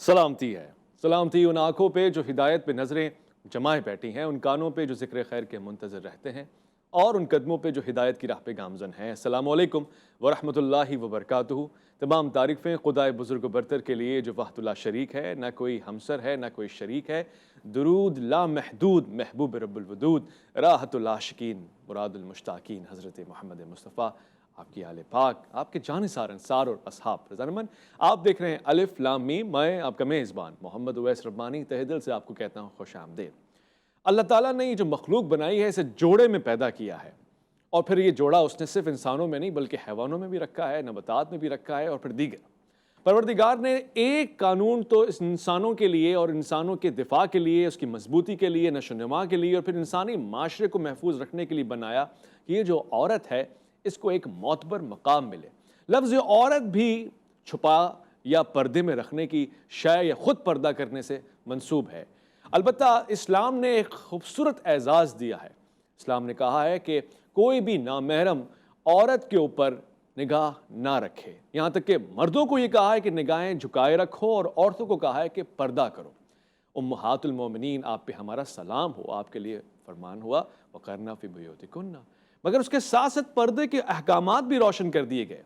سلامتی ہے، سلامتی ان آنکھوں پہ جو ہدایت پہ نظریں جمائے بیٹھی ہیں، ان کانوں پہ جو ذکر خیر کے منتظر رہتے ہیں، اور ان قدموں پہ جو ہدایت کی راہ پہ گامزن ہیں۔ السلام علیکم ورحمۃ اللہ وبرکاتہ۔ تمام تعریفیں خدائے بزرگ و برتر کے لیے جو وحدہ لا شریک ہے، نہ کوئی ہمسر ہے نہ کوئی شریک ہے۔ درود لا محدود محبوب رب الودود، راحت العاشقین مراد المشتاقین حضرت محمد مصطفیٰ، آپ کی آل پاک، آپ کے جانثار انصار اور اصحاب رضوان۔ آپ دیکھ رہے ہیں الف لام میم، میں آپ کا میزبان محمد اویس ربانی تہ دل سے آپ کو کہتا ہوں خوش آمدید۔ اللہ تعالیٰ نے یہ جو مخلوق بنائی ہے اسے جوڑے میں پیدا کیا ہے، اور پھر یہ جوڑا اس نے صرف انسانوں میں نہیں بلکہ حیوانوں میں بھی رکھا ہے، نباتات میں بھی رکھا ہے، اور پھر دیگر۔ پروردگار نے ایک قانون تو اس انسانوں کے لیے اور انسانوں کے دفاع کے لیے، اس کی مضبوطی کے لیے، نشو و نما کے لیے، اور پھر انسانی معاشرے کو محفوظ رکھنے کے لیے بنایا کہ یہ جو عورت ہے اس کو ایک معتبر مقام ملے۔ لفظ عورت بھی چھپا یا پردے میں رکھنے کی شے یا خود پردہ کرنے سے منسوب ہے۔ البتہ اسلام نے ایک خوبصورت اعزاز دیا ہے۔ اسلام نے کہا ہے کہ کوئی بھی نامحرم عورت کے اوپر نگاہ نہ رکھے، یہاں تک کہ مردوں کو یہ کہا ہے کہ نگاہیں جھکائے رکھو، اور عورتوں کو کہا ہے کہ پردہ کرو۔ امہات المومنین، آپ پہ ہمارا سلام ہو، آپ کے لیے فرمان ہوا وقرنا فی بیوتکن، مگر اس کے ساتھ ساتھ پردے کے احکامات بھی روشن کر دیے گئے۔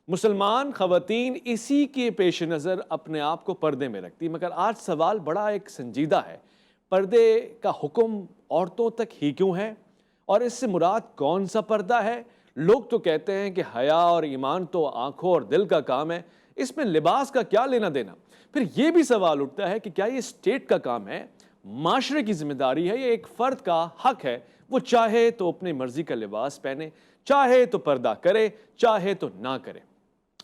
مسلمان خواتین اسی کے پیش نظر اپنے آپ کو پردے میں رکھتی، مگر آج سوال بڑا ایک سنجیدہ ہے، پردے کا حکم عورتوں تک ہی کیوں ہے، اور اس سے مراد کون سا پردہ ہے؟ لوگ تو کہتے ہیں کہ حیا اور ایمان تو آنکھوں اور دل کا کام ہے، اس میں لباس کا کیا لینا دینا؟ پھر یہ بھی سوال اٹھتا ہے کہ کیا یہ اسٹیٹ کا کام ہے، معاشرے کی ذمہ داری ہے، یا ایک فرد کا حق ہے وہ چاہے تو اپنی مرضی کا لباس پہنے، چاہے تو پردہ کرے، چاہے تو نہ کرے؟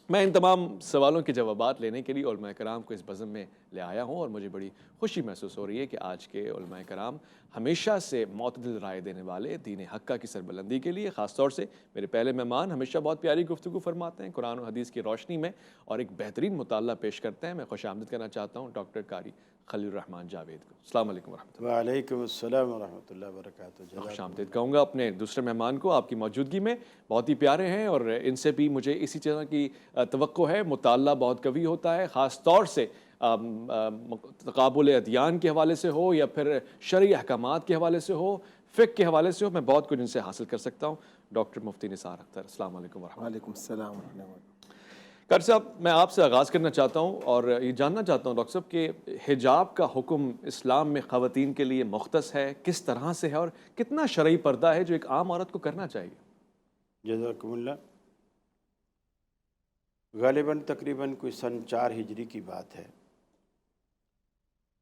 میں ان تمام سوالوں کے جوابات لینے کے لیے علماء کرام کو اس بزم میں لے آیا ہوں، اور مجھے بڑی خوشی محسوس ہو رہی ہے کہ آج کے علماء کرام ہمیشہ سے معتدل رائے دینے والے دین حقہ کی سربلندی کے لیے، خاص طور سے میرے پہلے مہمان ہمیشہ بہت پیاری گفتگو فرماتے ہیں قرآن و حدیث کی روشنی میں، اور ایک بہترین مطالعہ پیش کرتے ہیں۔ میں خوش آمدید کرنا چاہتا ہوں ڈاکٹر قاری خلیل الرحمان جاوید کو۔ السلام علیکم ورحمۃ اللہ۔ وعلیکم السلام ورحمۃ اللہ وبرکاتہ۔ خوش آمدید کہوں گا اپنے دوسرے مہمان کو آپ کی موجودگی میں، بہت ہی پیارے ہیں، اور ان سے بھی مجھے اسی طرح کی توقع ہے۔ مطالعہ بہت قوی ہوتا ہے، خاص طور سے تقابل ادیان کے حوالے سے ہو، یا پھر شرعی احکامات کے حوالے سے ہو، فقہ کے حوالے سے ہو، میں بہت کچھ ان سے حاصل کر سکتا ہوں۔ ڈاکٹر مفتی نثار اختر، السلام علیکم ورحمۃ اللہ۔ وعلیکم السلام ورحمۃ اللہ۔ قاری صاحب، میں آپ سے آغاز کرنا چاہتا ہوں اور یہ جاننا چاہتا ہوں ڈاکٹر صاحب کہ حجاب کا حکم اسلام میں خواتین کے لیے مختص ہے، کس طرح سے ہے، اور کتنا شرعی پردہ ہے جو ایک عام عورت کو کرنا چاہیے؟ جزاکم اللہ۔ غالباً تقریباً کوئی سن 4 ہجری کی بات ہے۔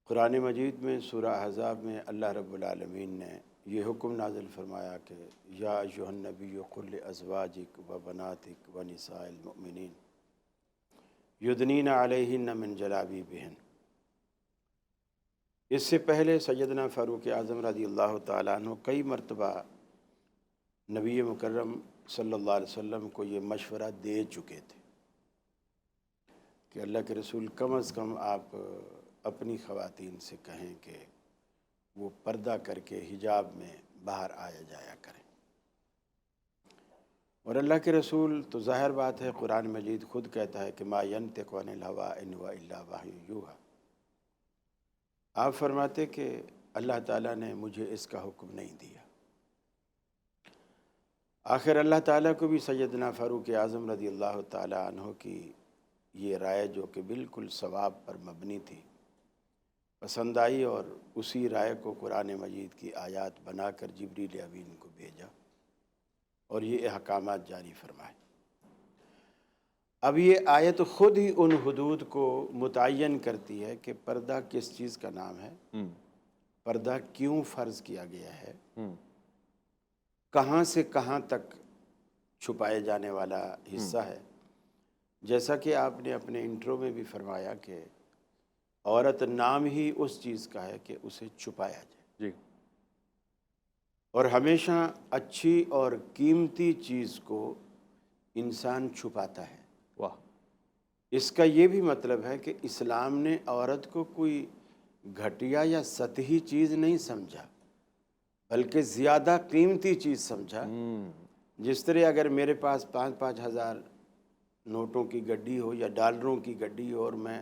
قرآن مجید میں سورہ احزاب میں اللہ رب العالمین نے یہ حکم نازل فرمایا کہ یا ایھا النبی قل لازواجک و بناتک و نساء المؤمنین یدنین علیہن من جلابیبہن۔ اس سے پہلے سیدنا فاروق اعظم رضی اللہ تعالیٰ عنہ کئی مرتبہ نبی مکرم صلی اللہ علیہ وسلم کو یہ مشورہ دے چکے تھے کہ اللہ کے رسول کم از کم آپ اپنی خواتین سے کہیں کہ وہ پردہ کر کے حجاب میں باہر آیا جایا کریں، اور اللہ کے رسول تو ظاہر بات ہے، قرآن مجید خود کہتا ہے کہ ما ینطق عن الہویٰ ان ہوا الا وحی یوحیٰ۔ آپ فرماتے کہ اللہ تعالیٰ نے مجھے اس کا حکم نہیں دیا۔ آخر اللہ تعالیٰ کو بھی سیدنا فاروق اعظم رضی اللہ تعالیٰ عنہ کی یہ رائے، جو کہ بالکل صواب پر مبنی تھی، پسند آئی، اور اسی رائے کو قرآن مجید کی آیات بنا کر جبریل امین کو بھیجا، اور یہ احکامات جاری فرمائے۔ اب یہ آیت خود ہی ان حدود کو متعین کرتی ہے کہ پردہ کس چیز کا نام ہے، پردہ کیوں فرض کیا گیا ہے، کہاں سے کہاں تک چھپائے جانے والا حصہ ہے۔ جیسا کہ آپ نے اپنے انٹرو میں بھی فرمایا کہ عورت نام ہی اس چیز کا ہے کہ اسے چھپایا جائے، جی، اور ہمیشہ اچھی اور قیمتی چیز کو انسان چھپاتا ہے۔ واہ، اس کا یہ بھی مطلب ہے کہ اسلام نے عورت کو کوئی گھٹیا یا سطحی چیز نہیں سمجھا، بلکہ زیادہ قیمتی چیز سمجھا۔ جس طرح اگر میرے پاس 5,000 نوٹوں کی گڈی ہو یا ڈالروں کی گڈی ہو، اور میں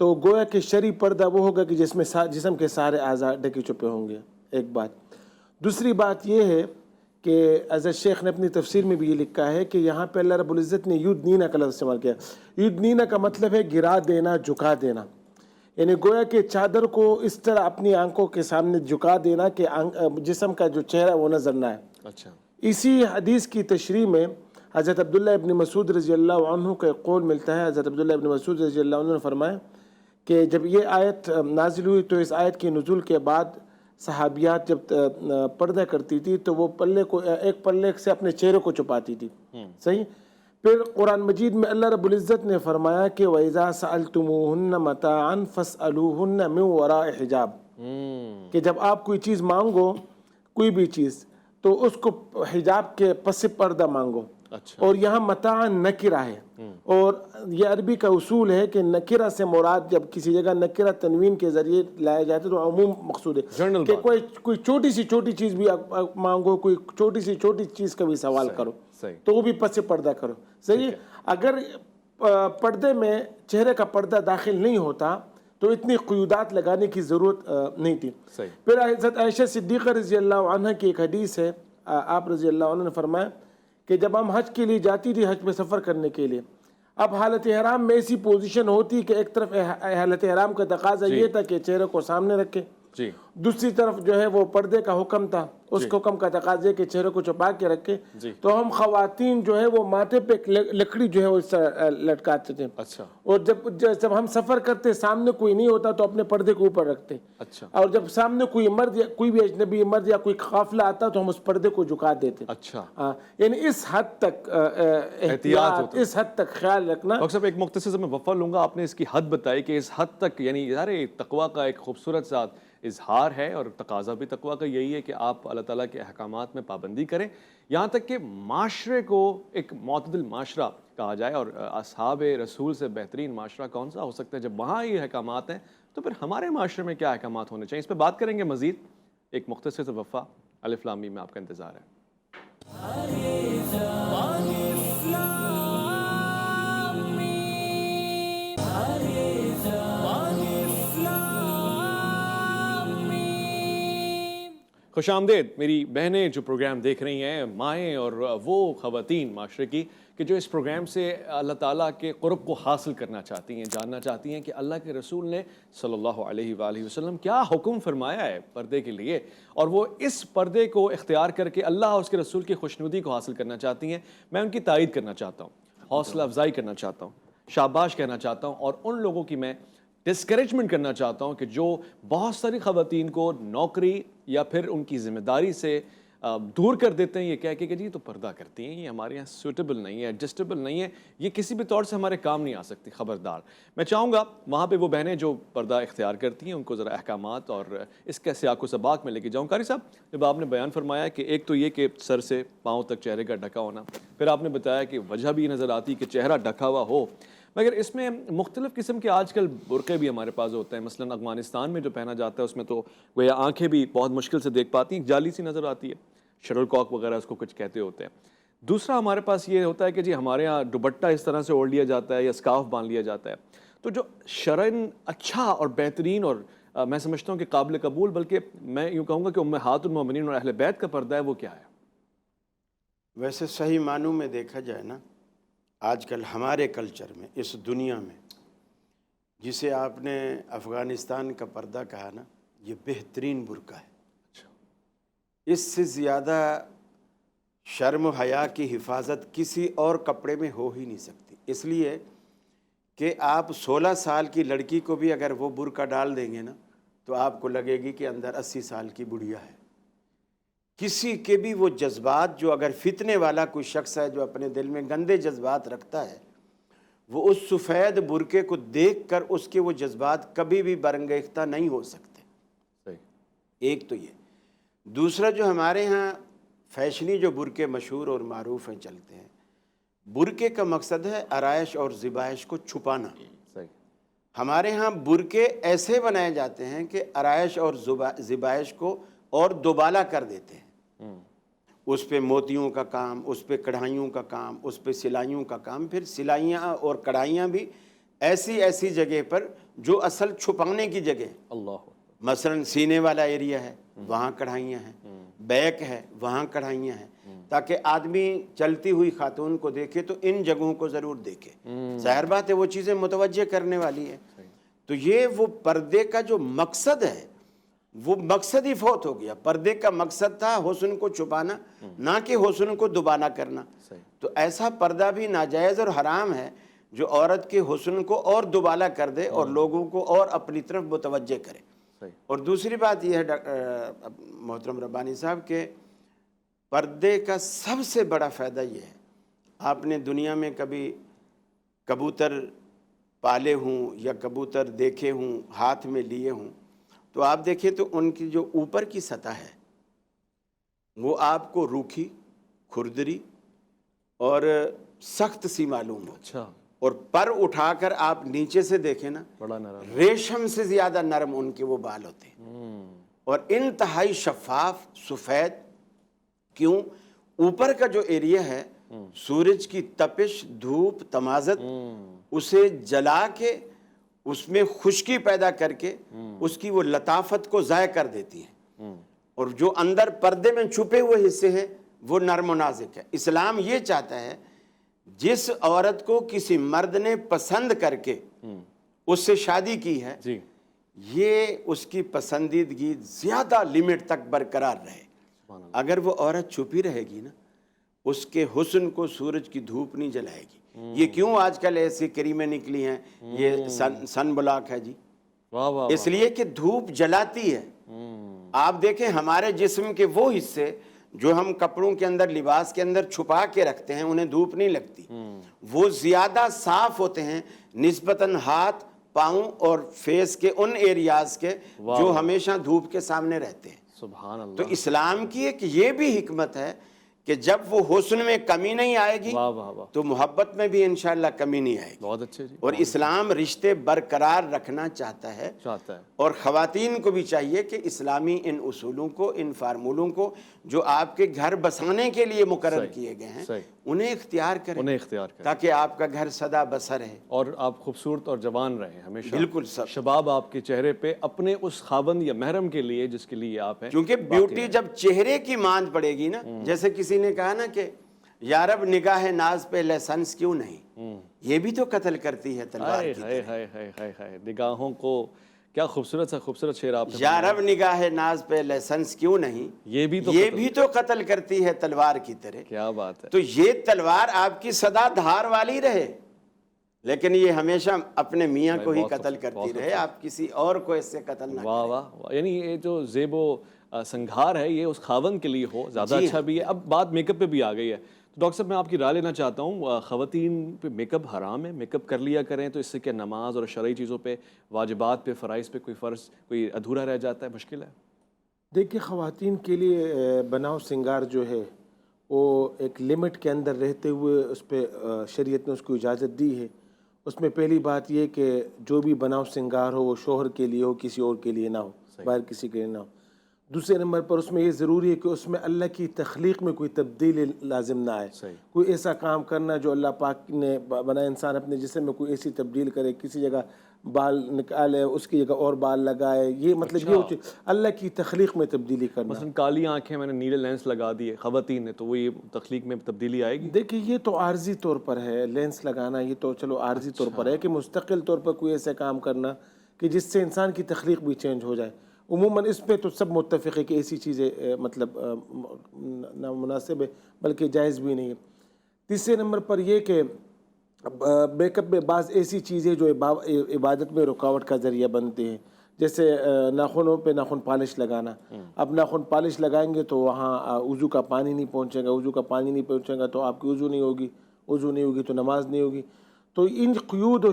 تو گویا کہ شرعی پردہ وہ ہوگا کہ جس میں جسم کے سارے اعضاء ڈھکے چھپے ہوں گے، ایک بات۔ دوسری بات یہ ہے کہ حضرت شیخ نے اپنی تفسیر میں بھی یہ لکھا ہے کہ یہاں پہ اللہ رب العزت نے یدنینا کا لفظ استعمال کیا۔ یدنینا کا مطلب ہے گرا دینا، جھکا دینا، یعنی گویا کہ چادر کو اس طرح اپنی آنکھوں کے سامنے جھکا دینا کہ جسم کا جو چہرہ وہ نظر نہ آئے۔ اچھا، اسی حدیث کی تشریح میں حضرت عبداللہ ابن مسعود رضی اللہ عنہ کا قول ملتا ہے۔ حضرت عبداللہ ابن مسعود رضی اللہ عنہ نے فرمایا کہ جب یہ آیت نازل ہوئی تو اس آیت کے نزول کے بعد صحابیات جب پردہ کرتی تھی تو وہ ایک پلے سے اپنے چہرے کو چھپاتی تھی، صحیح۔ پھر قرآن مجید میں اللہ رب العزت نے فرمایا کہ وَإِذَا سَأَلْتُمُوهُنَّ مَتَاعًا فَاسْأَلُوهُنَّ مِنْ وَرَاءِ حِجَابٍ، کہ جب آپ کوئی چیز مانگو، کوئی بھی چیز، تو اس کو حجاب کے پس پردہ مانگو۔ اچھا، اور یہاں متاع نکرہ ہے، اور یہ عربی کا اصول ہے کہ نکرہ سے مراد جب کسی جگہ نکرہ تنوین کے ذریعے لایا جاتا ہے تو عموم مقصود ہے کہ کوئی چھوٹی سی چھوٹی چیز بھی مانگو، کوئی چھوٹی سی چھوٹی چیز کا بھی سوال کرو تو وہ بھی پس پردہ کرو، صحیح۔ اگر پردے میں چہرے کا پردہ داخل نہیں ہوتا تو اتنی قیودات لگانے کی ضرورت نہیں تھی۔ پھر حضرت عائشہ صدیقہ رضی اللہ عنہ کی ایک حدیث ہے، آپ رضی اللہ عنہ نے فرمایا کہ جب ہم حج کے لیے جاتی تھی، حج میں سفر کرنے کے لیے، اب حالت احرام میں ایسی پوزیشن ہوتی کہ ایک طرف حالت احرام کا تقاضا یہ تھا کہ چہرے کو سامنے رکھے، دوسری طرف جو ہے وہ پردے کا حکم تھا، اس حکم کا تقاضا کہ چہرے کو چھپا کے رکھے، تو ہم خواتین جو ہے وہ ماتھے پہ لکڑی جو ہے وہ اس طرح لٹکاتے تھے، اور جب ہم سفر کرتے سامنے کوئی نہیں ہوتا تو اپنے پردے کو اوپر رکھتے، اور جب سامنے کوئی مرد یا کوئی بھی اجنبی مرد یا کوئی قافلہ آتا تو ہم اس پردے کو جھکا دیتے۔ یعنی اس حد تک احتیاط، اس حد تک خیال رکھنا۔ ڈاکٹر صاحب ایک مختصر سے میں وقفہ لوں گا، آپ نے اس کی حد بتائی کہ اس حد تک، یعنی یار تقویٰ کا ایک خوبصورت سا اظہار ہے، اور تقاضا بھی تقویٰ کا یہی ہے کہ آپ اللہ تعالیٰ کے احکامات میں پابندی کریں، یہاں تک کہ معاشرے کو ایک معتدل معاشرہ کہا جائے، اور اصحاب رسول سے بہترین معاشرہ کون سا ہو سکتا ہے جب وہاں یہ احکامات ہیں، تو پھر ہمارے معاشرے میں کیا احکامات ہونے چاہیے، اس پہ بات کریں گے مزید۔ ایک مختصر سے وقفہ، الف لام میم میں آپ کا انتظار ہے۔ خوش آمدید میری بہنیں جو پروگرام دیکھ رہی ہیں، مائیں اور وہ خواتین معاشرے کی کہ جو اس پروگرام سے اللہ تعالیٰ کے قرب کو حاصل کرنا چاہتی ہیں، جاننا چاہتی ہیں کہ اللہ کے رسول نے صلی اللہ علیہ وآلہ وسلم کیا حکم فرمایا ہے پردے کے لیے، اور وہ اس پردے کو اختیار کر کے اللہ اور اس کے رسول کی خوشنودی کو حاصل کرنا چاہتی ہیں۔ میں ان کی تائید کرنا چاہتا ہوں، حوصلہ افزائی کرنا چاہتا ہوں، شاباش کہنا چاہتا ہوں، اور ان لوگوں کی میں ڈسکریجمنٹ کرنا چاہتا ہوں کہ جو بہت ساری خواتین کو نوکری یا پھر ان کی ذمہ داری سے دور کر دیتے ہیں، یہ کہہ کے کہ جی تو پردہ کرتی ہیں، یہ ہمارے یہاں سوٹیبل نہیں ہے، ایڈجسٹیبل نہیں ہے، یہ کسی بھی طور سے ہمارے کام نہیں آ سکتی۔ خبردار، میں چاہوں گا وہاں پہ وہ بہنیں جو پردہ اختیار کرتی ہیں ان کو ذرا احکامات اور اس کے سیاق و سباق میں لے کے جاؤں۔ قاری صاحب، جب آپ نے بیان فرمایا کہ ایک تو یہ کہ سر سے پاؤں تک چہرے کا ڈھکا ہونا، پھر آپ نے بتایا کہ وجہ بھی نظر آتی کہ چہرہ ڈھکا ہوا ہو، مگر اس میں مختلف قسم کے آج کل برقعے بھی ہمارے پاس ہوتے ہیں، مثلاً افغانستان میں جو پہنا جاتا ہے اس میں تو گویا آنکھیں بھی بہت مشکل سے دیکھ پاتی ہیں، جالی سی نظر آتی ہے، شٹل کاک وغیرہ اس کو کچھ کہتے ہوتے ہیں۔ دوسرا ہمارے پاس یہ ہوتا ہے کہ جی ہمارے ہاں دوپٹہ اس طرح سے اوڑھ لیا جاتا ہے یا اسکارف باندھ لیا جاتا ہے، تو جو شرعاً اچھا اور بہترین اور میں سمجھتا ہوں کہ قابل قبول، بلکہ میں یوں کہوں گا کہ امہات المومنین اور اہل بیت کا پردہ ہے، وہ کیا ہے؟ ویسے صحیح معنوں میں دیکھا جائے نا، آج کل ہمارے کلچر میں، اس دنیا میں، جسے آپ نے افغانستان کا پردہ کہا نا، یہ بہترین برقع ہے۔ اس سے زیادہ شرم و حیا کی حفاظت کسی اور کپڑے میں ہو ہی نہیں سکتی، اس لیے کہ آپ 16 سال کی لڑکی کو بھی اگر وہ برقع ڈال دیں گے نا تو آپ کو لگے گی کہ اندر 80 سال کی بڑھیا ہے۔ کسی کے بھی وہ جذبات، جو اگر فتنے والا کوئی شخص ہے جو اپنے دل میں گندے جذبات رکھتا ہے، وہ اس سفید برقعے کو دیکھ کر اس کے وہ جذبات کبھی بھی برانگیختہ نہیں ہو سکتے۔ ایک تو یہ، دوسرا جو ہمارے ہاں فیشنی جو برقعے مشہور اور معروف ہیں، چلتے ہیں، برقعے کا مقصد ہے آرائش اور زیبائش کو چھپانا۔ ہمارے ہاں برقعے ایسے بنائے جاتے ہیں کہ آرائش اور زیبائش کو اور دوبالا کر دیتے ہیں، اس پہ موتیوں کا کام، اس پہ کڑھائیوں کا کام، اس پہ سلائیوں کا کام، پھر سلائیاں اور کڑھائیاں بھی ایسی ایسی جگہ پر جو اصل چھپانے کی جگہ ہے، اللہ مثلا سینے والا ایریا ہے وہاں کڑھائیاں ہیں، بیک ہے وہاں کڑھائیاں ہیں، تاکہ آدمی چلتی ہوئی خاتون کو دیکھے تو ان جگہوں کو ضرور دیکھے، ظاہر بات ہے وہ چیزیں متوجہ کرنے والی ہیں۔ تو یہ وہ پردے کا جو مقصد ہے وہ مقصد ہی فوت ہو گیا۔ پردے کا مقصد تھا حسن کو چھپانا، نہ کہ حسن کو دوبانا کرنا۔ تو ایسا پردہ بھی ناجائز اور حرام ہے جو عورت کے حسن کو اور دوبالا کر دے اور لوگوں کو اور اپنی طرف متوجہ کرے۔ اور دوسری بات یہ ہے محترم ربانی صاحب کہ پردے کا سب سے بڑا فائدہ یہ ہے، آپ نے دنیا میں کبھی کبوتر پالے ہوں یا کبوتر دیکھے ہوں، ہاتھ میں لیے ہوں، تو آپ دیکھیں تو ان کی جو اوپر کی سطح ہے وہ آپ کو روکھی، کھردری اور سخت سی معلوم ہو، اچھا، اور پر اٹھا کر آپ نیچے سے دیکھیں نا، بڑا نرم، ریشم سے زیادہ نرم ان کے وہ بال ہوتے ہیں اور انتہائی شفاف سفید۔ کیوں؟ اوپر کا جو ایریا ہے سورج کی تپش، دھوپ، تمازت اسے جلا کے اس میں خشکی پیدا کر کے اس کی وہ لطافت کو ضائع کر دیتی ہے، اور جو اندر پردے میں چھپے ہوئے حصے ہیں وہ نرم و نازک ہے۔ اسلام یہ چاہتا ہے جس عورت کو کسی مرد نے پسند کر کے اس سے شادی کی ہے، جی، یہ اس کی پسندیدگی زیادہ لیمٹ تک برقرار رہے۔ اگر وہ عورت چھپی رہے گی نا، اس کے حسن کو سورج کی دھوپ نہیں جلائے گی۔ یہ کیوں آج کل ایسی کریمیں نکلی ہیں، یہ سن بلاک ہے جی، واہ واہ، اس لیے کہ دھوپ جلاتی ہے۔ آپ دیکھیں ہمارے جسم کے وہ حصے جو ہم کپڑوں کے اندر، لباس کے اندر چھپا کے رکھتے ہیں، انہیں دھوپ نہیں لگتی، وہ زیادہ صاف ہوتے ہیں نسبتاً ہاتھ، پاؤں اور فیس کے ان ایریاز کے جو ہمیشہ دھوپ کے سامنے رہتے ہیں۔ سبحان اللہ۔ تو اسلام کی ایک یہ بھی حکمت ہے کہ جب وہ حسن میں کمی نہیں آئے گی واہ واہ واہ، تو محبت میں بھی انشاءاللہ کمی نہیں آئے گی۔ بہت اچھے جی، اور اسلام رشتے برقرار رکھنا چاہتا ہے، اور خواتین کو بھی چاہیے کہ اسلامی ان اصولوں کو، ان فارمولوں کو جو آپ کے گھر بسانے کے لیے مقرر کیے گئے ہیں انہیں اختیار کریں، تاکہ آپ کا گھر سدا بسر ہے اور آپ خوبصورت اور جوان رہیں ہمیشہ۔ بالکل سب شباب آپ کے چہرے پہ اپنے اس خاوند یا محرم کے لیے جس کے لیے آپ ہیں، کیونکہ بیوٹی جب چہرے کی ماند پڑے گی نا، جیسے کسی نے کہا نا کہ یا رب نگاہ ناز پہ لائسنس کیوں نہیں، یہ بھی تو قتل کرتی ہے تلوار کی طرح۔ نگاہوں کو، کیا خوبصورت سا خوبصورت شعر آپ نے، یا رب نگاہ ناز پہ لائسنس کیوں نہیں، یہ بھی تو قتل کرتی ہے تلوار کی طرح۔ کیا بات ہے۔ تو یہ تلوار آپ کی سدا دھار والی رہے، لیکن یہ ہمیشہ اپنے میاں کو ہی قتل کرتی رہے، آپ کسی اور کو اس سے قتل نہ کریں۔ واہ واہ، یعنی یہ جو زیب و سنگھار ہے یہ اس خاوند کے لیے ہو، زیادہ اچھا بھی ہے۔ اب بات میک اپ پہ بھی آ گئی ہے، تو ڈاکٹر صاحب میں آپ کی رائے لینا چاہتا ہوں، خواتین پہ میک اپ حرام ہے؟ میک اپ کر لیا کریں تو اس سے کیا نماز اور شرعی چیزوں پہ، واجبات پہ، فرائض پہ کوئی فرض کوئی ادھورا رہ جاتا ہے، مشکل ہے؟ دیکھیے خواتین کے لیے بناؤ سنگار جو ہے وہ ایک لمٹ کے اندر رہتے ہوئے اس پہ شریعت نے اس کو اجازت دی ہے۔ اس میں پہلی بات یہ کہ جو بھی بناؤ سنگار ہو وہ شوہر کے لیے ہو، کسی اور کے لیے نہ ہو، باہر کسی کے لیے نہ ہو۔ دوسرے نمبر پر اس میں یہ ضروری ہے کہ اس میں اللہ کی تخلیق میں کوئی تبدیلی لازم نہ آئے، کوئی ایسا کام کرنا جو اللہ پاک نے بنایا، انسان اپنے جسم میں کوئی ایسی تبدیل کرے، کسی جگہ بال نکالے اس کی جگہ اور بال لگائے، یہ مطلب یہ ہوتی اللہ کی تخلیق میں تبدیلی کرنا۔ مثلا کالی آنکھیں میں نے نیلے لینس لگا دیے خواتین نے، تو وہ یہ تخلیق میں تبدیلی آئے گی؟ دیکھیں یہ تو عارضی طور پر ہے، لینس لگانا یہ تو چلو عارضی طور پر ہے، کہ مستقل طور پر کوئی ایسا کام کرنا کہ جس سے انسان کی تخلیق بھی چینج ہو جائے، عموماً اس پہ تو سب متفق ہے کہ ایسی چیزیں مطلب نامناسب ہے، بلکہ جائز بھی نہیں ہے۔ تیسرے نمبر پر یہ کہ بیک اپ میں بعض ایسی چیزیں جو عبادت میں رکاوٹ کا ذریعہ بنتے ہیں، جیسے ناخنوں پہ ناخن پالش لگانا۔ اب ناخن پالش لگائیں گے تو وہاں وضو کا پانی نہیں پہنچے گا، وضو کا پانی نہیں پہنچے گا تو آپ کی وضو نہیں ہوگی تو نماز نہیں ہوگی۔ تو ان قیود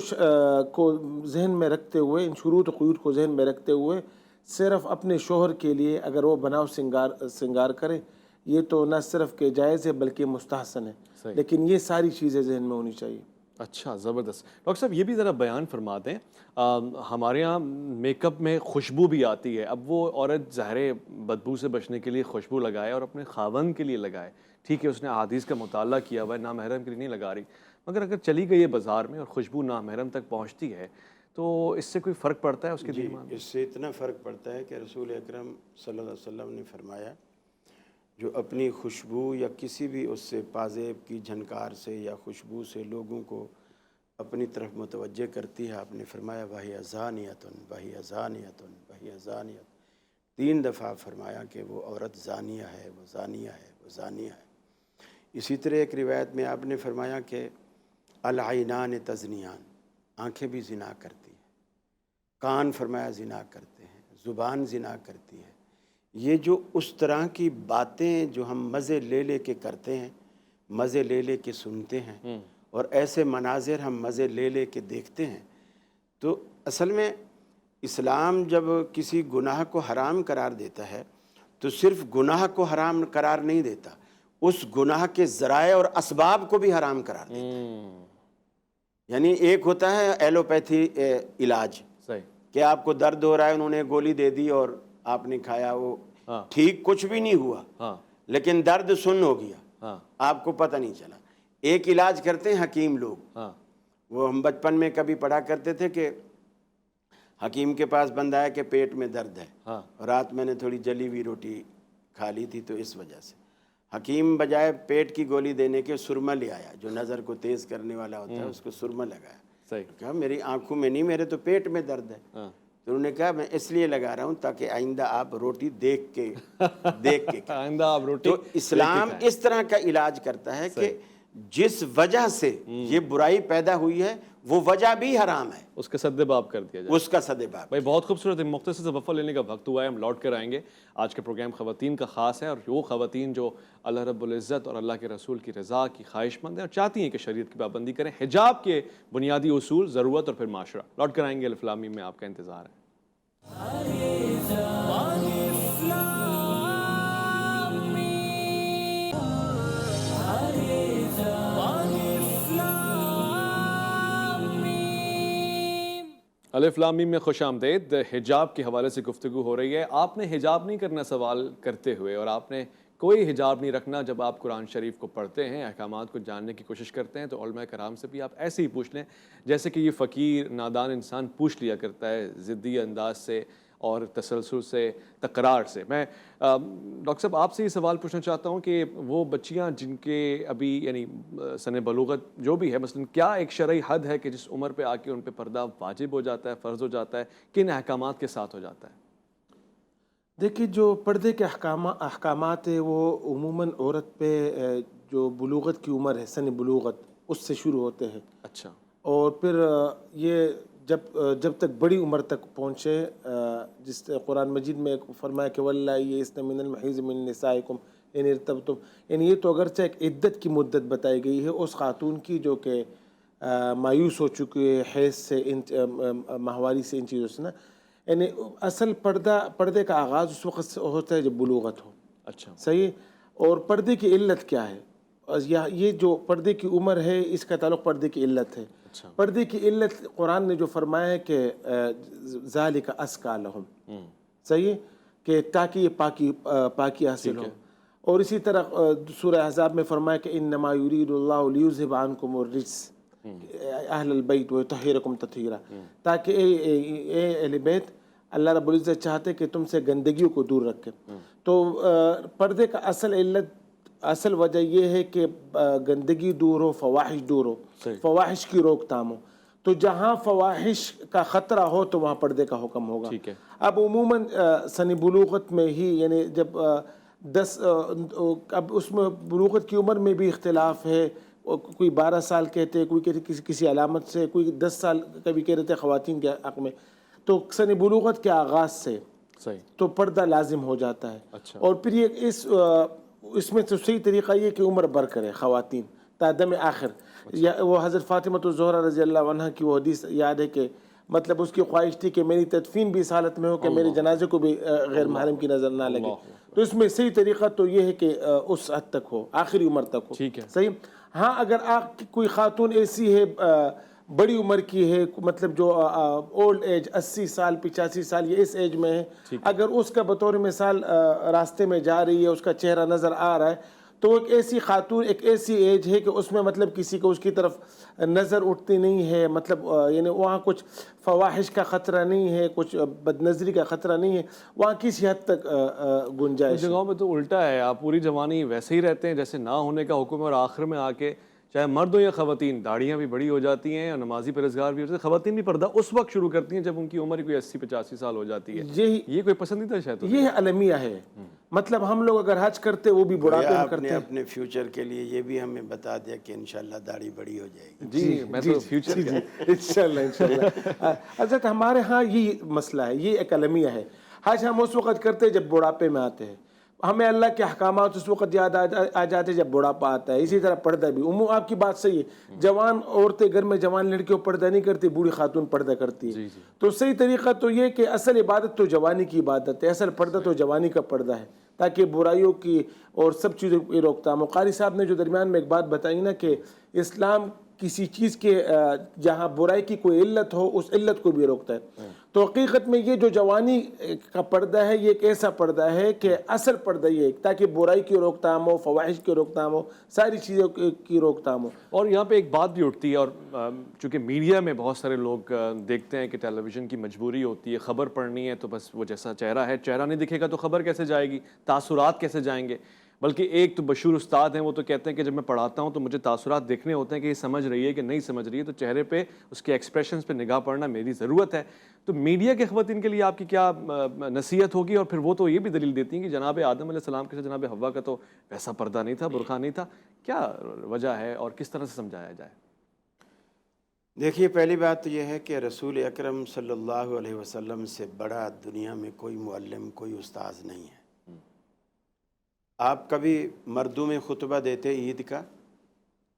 کو ذہن میں رکھتے ہوئے، ان شروط و قیود کو ذہن میں رکھتے ہوئے صرف اپنے شوہر کے لیے اگر وہ بناؤ سنگار کرے، یہ تو نہ صرف کہ جائز ہے بلکہ مستحسن ہے، لیکن یہ ساری چیزیں ذہن میں ہونی چاہیے۔ اچھا، زبردست۔ ڈاکٹر صاحب یہ بھی ذرا بیان فرما دیں، ہمارے ہاں میک اپ میں خوشبو بھی آتی ہے، اب وہ عورت ظاہر بدبو سے بچنے کے لیے خوشبو لگائے اور اپنے خاوند کے لیے لگائے، ٹھیک ہے اس نے احادیث کا مطالعہ کیا ہوا ہے، نامحرم کے لیے نہیں لگا رہی، مگر اگر چلی گئی ہے بازار میں اور خوشبو نامحرم تک پہنچتی ہے تو اس سے کوئی فرق پڑتا ہے اس کے جی، دل میں؟ اس سے اتنا فرق پڑتا ہے کہ رسول اکرم صلی اللہ علیہ وسلم نے فرمایا جو اپنی خوشبو یا کسی بھی اس سے پازیب کی جھنکار سے یا خوشبو سے لوگوں کو اپنی طرف متوجہ کرتی ہے، آپ نے فرمایا وہی زانیتن وہی زانیتن وہی زانیت، 3 دفعہ فرمایا کہ وہ عورت زانیہ ہے، وہ زانیہ ہے، وہ زانیہ ہے۔ اسی طرح ایک روایت میں آپ نے فرمایا کہ العینان تزنیان، آنکھیں بھی زنا کرتی ہیں، کان فرمایا زنا کرتے ہیں، زبان زنا کرتی ہے۔ یہ جو اس طرح کی باتیں جو ہم مزے لے لے کے کرتے ہیں، مزے لے لے کے سنتے ہیں، اور ایسے مناظر ہم مزے لے لے کے دیکھتے ہیں، تو اصل میں اسلام جب کسی گناہ کو حرام قرار دیتا ہے تو صرف گناہ کو حرام قرار نہیں دیتا، اس گناہ کے ذرائع اور اسباب کو بھی حرام قرار دیتا ہے۔ یعنی ایک ہوتا ہے ایلوپیتھی علاج، صحیح، کہ آپ کو درد ہو رہا ہے، انہوں نے گولی دے دی اور آپ نے کھایا، وہ ٹھیک کچھ بھی نہیں ہوا، لیکن درد سن ہو گیا، آپ کو پتہ نہیں چلا۔ ایک علاج کرتے ہیں حکیم لوگ، وہ ہم بچپن میں کبھی پڑھا کرتے تھے کہ حکیم کے پاس بندہ ہے کہ پیٹ میں درد ہے، رات میں نے تھوڑی جلی ہوئی روٹی کھا لی تھی تو اس وجہ سے حکیم بجائے پیٹ کی گولی دینے کے سرما لے آیا، جو نظر کو تیز کرنے والا ہوتا ہے، اس کو سرما لگایا۔ صحیح، کہا میری آنکھوں میں نہیں، میرے تو پیٹ میں درد ہے۔ تو انہوں نے کہا میں اس لیے لگا رہا ہوں تاکہ آئندہ آپ روٹی دیکھ کے آئندہ آپ روٹی تو اسلام اس طرح کا علاج کرتا ہے کہ جس وجہ سے یہ برائی پیدا ہوئی ہے وہ وجہ بھی حرام ہے، اس کا سدباب کر دیا جائے۔ اس کا سدباب۔ بھائی بہت خوبصورت، مختصر سے وقفہ لینے کا وقت ہوا ہے، ہم لوٹ کر آئیں گے۔ آج کا پروگرام خواتین کا خاص ہے، اور وہ خواتین جو اللہ رب العزت اور اللہ کے رسول کی رضا کی خواہش مند ہیں اور چاہتی ہیں کہ شریعت کی پابندی کریں، حجاب کے بنیادی اصول، ضرورت اور پھر معاشرہ۔ لوٹ کر آئیں گے، الف لام میم میں آپ کا انتظار ہے۔ الف لام میم میں خوش آمدید۔ حجاب کے حوالے سے گفتگو ہو رہی ہے۔ آپ نے حجاب نہیں کرنا سوال کرتے ہوئے، اور آپ نے کوئی حجاب نہیں رکھنا جب آپ قرآن شریف کو پڑھتے ہیں، احکامات کو جاننے کی کوشش کرتے ہیں، تو علماء کرام سے بھی آپ ایسے ہی پوچھ لیں جیسے کہ یہ فقیر نادان انسان پوچھ لیا کرتا ہے، ضدی انداز سے اور تسلسل سے، تکرار سے۔ میں ڈاکٹر صاحب آپ سے یہ سوال پوچھنا چاہتا ہوں کہ وہ بچیاں جن کے ابھی یعنی سن بلوغت جو بھی ہے، مثلا کیا ایک شرعی حد ہے کہ جس عمر پہ آ کے ان پہ پردہ واجب ہو جاتا ہے، فرض ہو جاتا ہے، کن احکامات کے ساتھ ہو جاتا ہے؟ دیکھیے، جو پردے کے احکامات ہیں وہ عموماً عورت پہ جو بلوغت کی عمر ہے، سن بلوغت، اس سے شروع ہوتے ہیں۔ اچھا، اور پھر یہ جب تک بڑی عمر تک پہنچے، جس قرآن مجید میں فرمایا کہ واللہ یئسن من المحیض من نسائکم ان ارتبتم، یعنی یہ تو اگرچہ ایک عدت کی مدت بتائی گئی ہے اس خاتون کی جو کہ مایوس ہو چکی ہے حیض سے، ماہواری سے، ان چیزوں سے نا، یعنی اصل پردے کا آغاز اس وقت ہوتا ہے جب بلوغت ہو۔ اچھا، صحیح۔ اور پردے کی علت کیا ہے؟ یہ جو پردے کی عمر ہے اس کا تعلق پردے کی علت ہے۔ پردے کی علت قرآن نے جو فرمایا ہے کہ ذالک ازکی لہم، صحیح، کہ تاکہ یہ پاکی حاصل ہو۔ اور اسی طرح سورہ احزاب میں فرمایا کہ انما یرید اللہ لیذھب عنکم الرجس اہل البیت ویطہرکم تطہیرا، تاکہ اے اہل بیت، اللہ رب العزت چاہتے کہ تم سے گندگیوں کو دور رکھے۔ تو پردے کا اصل وجہ یہ ہے کہ گندگی دور ہو، فواحش دور ہو، فواحش کی روک تھام ہو۔ تو جہاں فواحش کا خطرہ ہو تو وہاں پردے کا حکم ہوگا۔ اب عموماً سن بلوغت میں ہی، یعنی جب اب اس میں بلوغت کی عمر میں بھی اختلاف ہے، کوئی 12 سال کہتے، کوئی کہتے کسی علامت سے، کوئی 10 سال کبھی کہہ رہے تھے خواتین کے حق میں۔ تو سن بلوغت کے آغاز سے تو پردہ لازم ہو جاتا ہے۔ اور پھر یہ اس میں تو صحیح طریقہ یہ کہ عمر بر کرے خواتین تا دم آخر۔ وہ حضرت فاطمہ الزہرا رضی اللہ عنہ کی وہ حدیث یاد ہے کہ مطلب اس کی خواہش تھی کہ میری تدفین بھی اس حالت میں ہو کہ میرے جنازے کو بھی غیر محرم کی نظر نہ لگے۔ تو اس میں صحیح طریقہ تو یہ ہے کہ اس حد تک ہو، آخری عمر تک ہو۔ صحیح۔ ہاں، اگر کوئی خاتون ایسی ہے بڑی عمر کی ہے، مطلب جو اولڈ ایج 80 سال 85 سال یہ اس ایج میں ہے، اگر اس کا بطور مثال راستے میں جا رہی ہے، اس کا چہرہ نظر آ رہا ہے، تو ایک ایسی خاتون، ایک ایسی ایج ہے کہ اس میں مطلب کسی کو اس کی طرف نظر اٹھتی نہیں ہے، مطلب یعنی وہاں کچھ فواحش کا خطرہ نہیں ہے، کچھ بد نظری کا خطرہ نہیں ہے، وہاں کسی حد تک گنجائش کچھ جگہوں میں تو الٹا ہے، آپ پوری جوانی ویسے ہی رہتے ہیں جیسے نہ ہونے کا حکم ہے، اور آخر میں آ کے چاہے مرد ہو یا خواتین، داڑھیاں بھی بڑی ہو جاتی ہیں اور نمازی پرہیزگار بھی ہوتے ہیں، خواتین بھی پردہ اس وقت شروع کرتی ہیں جب ان کی عمر کوئی 80-85 سال ہو جاتی ہے. یہ کوئی پسندیدہ شاید یہ المیہ ہے. مطلب ہم لوگ اگر حج کرتے وہ بھی بڑھاپے میں آپ کرتے نے ہیں. اپنے فیوچر کے لیے یہ بھی ہمیں بتا دیا کہ انشاءاللہ داڑھی بڑی ہو جائے گی. جی میں تو فیوچر جی انشاءاللہ. حضرت ہمارے ہاں یہ مسئلہ ہے، یہ ایک المیہ ہے. حج ہم اس وقت کرتے جب بڑھاپے میں آتے ہیں، ہمیں اللہ کے احکامات اس وقت یاد آ جاتے جب بڑھاپا آتا ہے. اسی طرح پردہ بھی، آپ کی بات صحیح ہے، جوان عورتیں گھر میں جوان لڑکیوں پردہ نہیں کرتی، بوڑھی خاتون پردہ کرتی ہے. تو صحیح طریقہ تو یہ کہ اصل عبادت تو جوانی کی عبادت ہے، اصل پردہ تو جوانی کا پردہ ہے، تاکہ برائیوں کی اور سب چیزوں کی روکتھام ہو. قاری صاحب نے جو درمیان میں ایک بات بتائی نا کہ اسلام کسی چیز کے جہاں برائی کی کوئی علت ہو اس علت کو بھی روکتا ہے. تو حقیقت میں یہ جو جوانی کا پردہ ہے یہ ایک ایسا پردہ ہے کہ اصل پردہ یہ ہے تاکہ برائی کی روکتھام ہو، فواحش کی روکتھام ہو، ساری چیزوں کی روکتھام ہو. اور یہاں پہ ایک بات بھی اٹھتی ہے، اور چونکہ میڈیا میں بہت سارے لوگ دیکھتے ہیں کہ ٹیلی ویژن کی مجبوری ہوتی ہے، خبر پڑھنی ہے تو بس وہ جیسا چہرہ ہے، چہرہ نہیں دکھے گا تو خبر کیسے جائے گی، تاثرات کیسے جائیں گے. بلکہ ایک تو بشور استاد ہیں، وہ تو کہتے ہیں کہ جب میں پڑھاتا ہوں تو مجھے تاثرات دیکھنے ہوتے ہیں کہ یہ سمجھ رہی ہے کہ نہیں سمجھ رہی ہے، تو چہرے پہ اس کے ایکسپریشنز پہ نگاہ پڑنا میری ضرورت ہے. تو میڈیا کے خواتین کے لیے آپ کی کیا نصیحت ہوگی؟ اور پھر وہ تو یہ بھی دلیل دیتی ہیں کہ جناب آدم علیہ السلام کے ساتھ جناب حوا کا تو ویسا پردہ نہیں تھا، برقع نہیں تھا. کیا وجہ ہے اور کس طرح سے سمجھایا جائے؟ دیکھیے، پہلی بات تو یہ ہے کہ رسول اکرم صلی اللہ علیہ وسلم سے بڑا دنیا میں کوئی معلم، کوئی استاذ نہیں ہے. آپ کبھی مردوں میں خطبہ دیتے عید کا،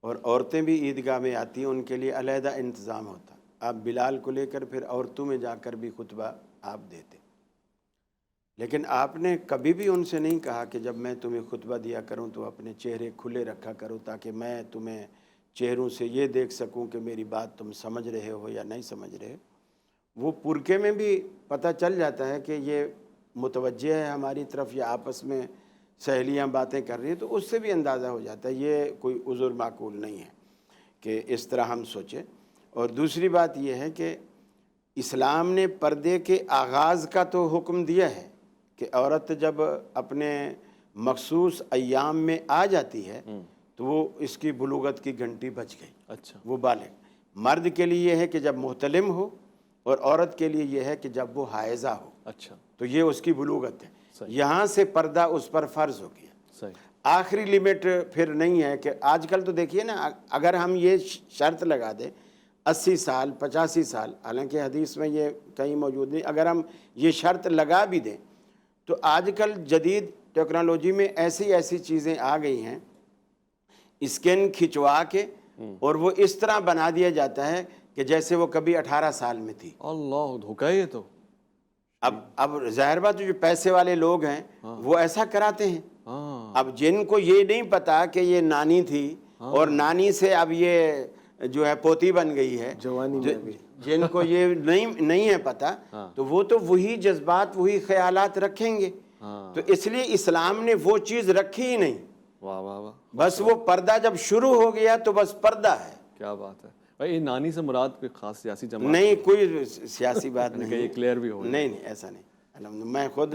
اور عورتیں بھی عیدگاہ میں آتی ہیں، ان کے لیے علیحدہ انتظام ہوتا. آپ بلال کو لے کر پھر عورتوں میں جا کر بھی خطبہ آپ دیتے. لیکن آپ نے کبھی بھی ان سے نہیں کہا کہ جب میں تمہیں خطبہ دیا کروں تو اپنے چہرے کھلے رکھا کرو تاکہ میں تمہیں چہروں سے یہ دیکھ سکوں کہ میری بات تم سمجھ رہے ہو یا نہیں سمجھ رہے. وہ پرکے میں بھی پتہ چل جاتا ہے کہ یہ متوجہ ہے ہماری طرف یا آپس میں سہیلیاں باتیں کر رہی ہیں، تو اس سے بھی اندازہ ہو جاتا ہے. یہ کوئی عذر معقول نہیں ہے کہ اس طرح ہم سوچیں. اور دوسری بات یہ ہے کہ اسلام نے پردے کے آغاز کا تو حکم دیا ہے کہ عورت جب اپنے مخصوص ایام میں آ جاتی ہے تو وہ اس کی بلوغت کی گھنٹی بج گئی. اچھا. وہ بالغ. مرد کے لیے یہ ہے کہ جب محتلم ہو، اور عورت کے لیے یہ ہے کہ جب وہ حائضہ ہو. اچھا. تو یہ اس کی بلوغت ہے. یہاں سے پردہ اس پر فرض ہو گیا. صحیح. آخری لیمٹ پھر نہیں ہے کہ آج کل تو دیکھیے نا، اگر ہم یہ شرط لگا دیں 80 سال 85 سال، حالانکہ حدیث میں یہ کہیں موجود نہیں، اگر ہم یہ شرط لگا بھی دیں تو آج کل جدید ٹیکنالوجی میں ایسی چیزیں آ گئی ہیں، اسکین کھنچوا کے اور وہ اس طرح بنا دیا جاتا ہے کہ جیسے وہ کبھی 18 سال میں تھی. اللہ، دھوکہ ہے یہ تو. اب ظاہر بات جو پیسے والے لوگ ہیں وہ ایسا کراتے ہیں. اب جن کو یہ نہیں پتا کہ یہ نانی تھی اور نانی سے اب یہ جو ہے پوتی بن گئی ہے، جن کو یہ نہیں ہے پتا، تو وہ تو وہی جذبات وہی خیالات رکھیں گے. تو اس لیے اسلام نے وہ چیز رکھی ہی نہیں. واہ واہ واہ. بس وہ پردہ جب شروع ہو گیا تو بس پردہ ہے. کیا بات ہے بھائی. نانی سے مراد کوئی خاص سیاسی جماعت نہیں، کوئی سیاسی بات نہیں. یہ کلیئر بھی ہو. نہیں ایسا نہیں. میں خود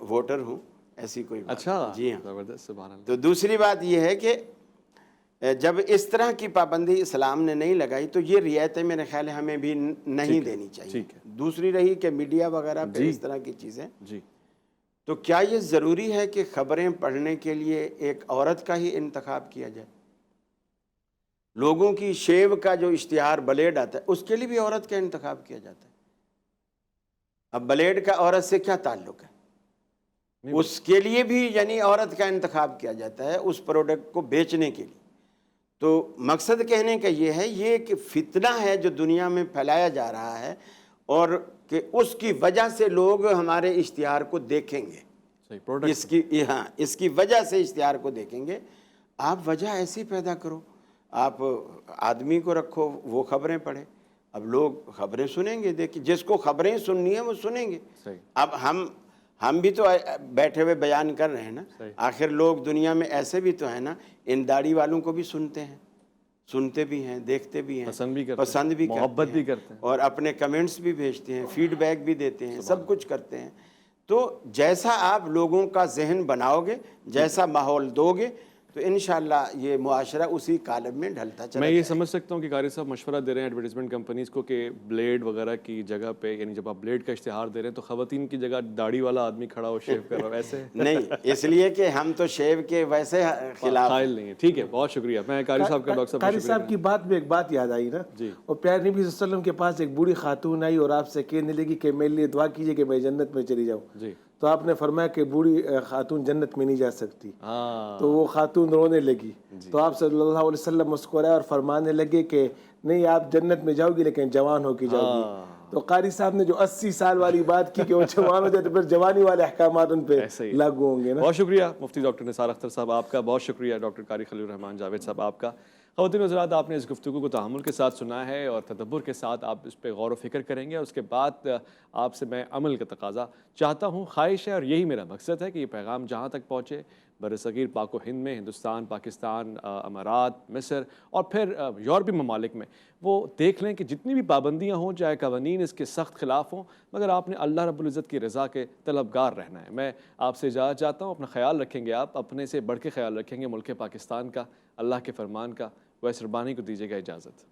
ووٹر ہوں، ایسی کوئی بات. اچھا. جی ہاں. زبردست. سبحان اللہ. تو دوسری بات یہ ہے کہ جب اس طرح کی پابندی اسلام نے نہیں لگائی تو یہ رعایتیں میرے خیال ہے ہمیں بھی نہیں دینی چاہیے. دوسری رہی کہ میڈیا وغیرہ پہ اس طرح کی چیزیں، تو کیا یہ ضروری ہے کہ خبریں پڑھنے کے لیے ایک عورت کا ہی انتخاب کیا جائے؟ لوگوں کی شیو کا جو اشتہار بلیڈ آتا ہے اس کے لیے بھی عورت کا انتخاب کیا جاتا ہے. اب بلیڈ کا عورت سے کیا تعلق ہے؟ اس کے لیے بھی یعنی عورت کا انتخاب کیا جاتا ہے اس پروڈکٹ کو بیچنے کے لیے. تو مقصد کہنے کا یہ ہے، یہ کہ فتنہ ہے جو دنیا میں پھیلایا جا رہا ہے، اور کہ اس کی وجہ سے لوگ ہمارے اشتہار کو دیکھیں گے. اس کی وجہ سے اشتہار کو دیکھیں گے. آپ وجہ ایسی پیدا کرو، آپ آدمی کو رکھو وہ خبریں پڑھے. اب لوگ خبریں سنیں گے. دیکھیں، جس کو خبریں سننی ہیں وہ سنیں گے. اب ہم بھی تو بیٹھے ہوئے بیان کر رہے ہیں نا. آخر لوگ دنیا میں ایسے بھی تو ہیں نا, ان داڑھی والوں کو بھی سنتے بھی ہیں, دیکھتے بھی ہیں, پسند بھی محبت بھی کرتے ہیں, اور اپنے کمنٹس بھی بھیجتے ہیں, فیڈ بیک بھی دیتے ہیں, سب کچھ کرتے ہیں. تو جیسا آپ لوگوں کا ذہن بناؤ گے, جیسا ماحول دو گے, تو انشاءاللہ یہ معاشرہ اسی کالم میں ڈھلتا چلا میں جائے یہ گا. سمجھ سکتا ہوں کہ قاری صاحب مشورہ دے رہے ہیں ایڈورٹیزمنٹ کمپنیز کو کہ بلیڈ وغیرہ کی جگہ پہ, یعنی جب آپ بلیڈ کا اشتہار دے رہے ہیں تو خواتین کی جگہ داڑھی والا آدمی کھڑا ہو, شیو کر رہا ہو, ایسے نہیں, اس لیے کہ ہم تو شیو کے ویسے خلاف قائل نہیں ہے. ٹھیک ہے, بہت شکریہ. میں قاری صاحب کا, ڈاکٹر صاحب قاری صاحب کی بات میں ایک بات یاد آئی نا, اور پیارے نبی صلی اللہ علیہ وسلم کے پاس ایک بوڑھی خاتون آئی اور آپ سے کہنے لگی کہ میرے لیے دعا کیجیے کہ میں جنت میں چلی جاؤں. جی, تو آپ نے فرمایا کہ بوڑھی خاتون جنت میں نہیں جا سکتی. تو وہ خاتون رونے لگی. تو آپ صلی اللہ علیہ وسلم مسکرائے اور فرمانے لگے کہ نہیں, آپ جنت میں جاؤ گی لیکن جوان ہو کے جاؤ گی. تو قاری صاحب نے جو 80 سال والی بات کی کہ وہ جوان ہو جائے تو پھر جوانی والے احکامات ان پہ لاگو ہوں گے نا. بہت شکریہ مفتی ڈاکٹر نثار اختر صاحب آپ کا, بہت شکریہ ڈاکٹر قاری خلیل الرحمان جاوید صاحب آپ کا. خواتین و حضرات, آپ نے اس گفتگو کو تحمل کے ساتھ سنا ہے اور تدبر کے ساتھ آپ اس پہ غور و فکر کریں گے, اور اس کے بعد آپ سے میں عمل کا تقاضا چاہتا ہوں, خواہش ہے, اور یہی میرا مقصد ہے کہ یہ پیغام جہاں تک پہنچے برصغیر پاک و ہند میں, ہندوستان, پاکستان, امارات, مصر اور پھر یورپی ممالک میں, وہ دیکھ لیں کہ جتنی بھی پابندیاں ہوں, چاہے قوانین اس کے سخت خلاف ہوں, مگر آپ نے اللہ رب العزت کی رضا کے طلبگار رہنا ہے. میں آپ سے اجازت چاہتا ہوں, اپنا خیال رکھیں گے, آپ اپنے سے بڑھ کے خیال رکھیں گے ملک پاکستان کا, اللہ کے فرمان کا. ویس ربانی کو دیجیے گا اجازت.